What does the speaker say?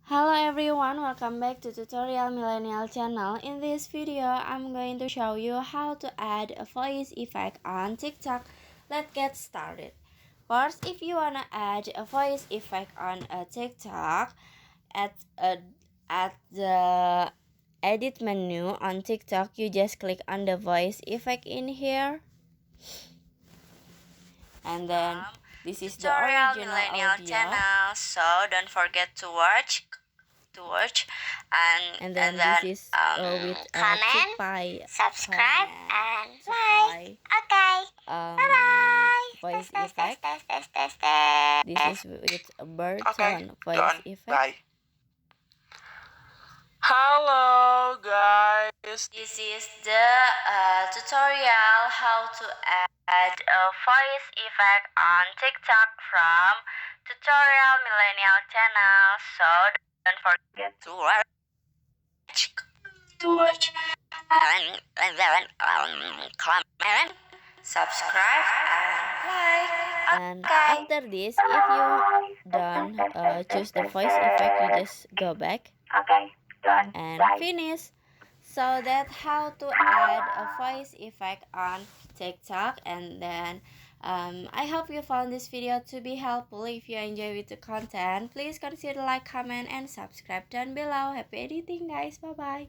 Hello everyone, welcome back to Tutorial Millennial channel. In this video, I'm going to show you how to add a voice effect on TikTok. Let's get started. First, if you wanna add a voice effect on a TikTok, at the edit menu on TikTok, you just click on the voice effect in here, and then this is the Tutorial original Millennial audio. channel, so don't forget to watch And then this is with comment, Chickpie, subscribe, and like. Chickpie Okay, bye. voice Test, effect. test, test, test, test, This test. is with a bird Okay, tone voice done. effect. Bye. Hello guys. This is the tutorial how to add a voice effect on TikTok from Tutorial Millennial channel. So don't forget to watch and comment, subscribe, and like. And Okay. after this, if you don't choose the voice effect, you just go back Okay. Done. and Bye. finish. So that's how to add a voice effect on TikTok. And then I hope you found this video to be helpful. If you enjoy with the content, please consider like, comment, and subscribe down below. Happy editing guys, bye bye.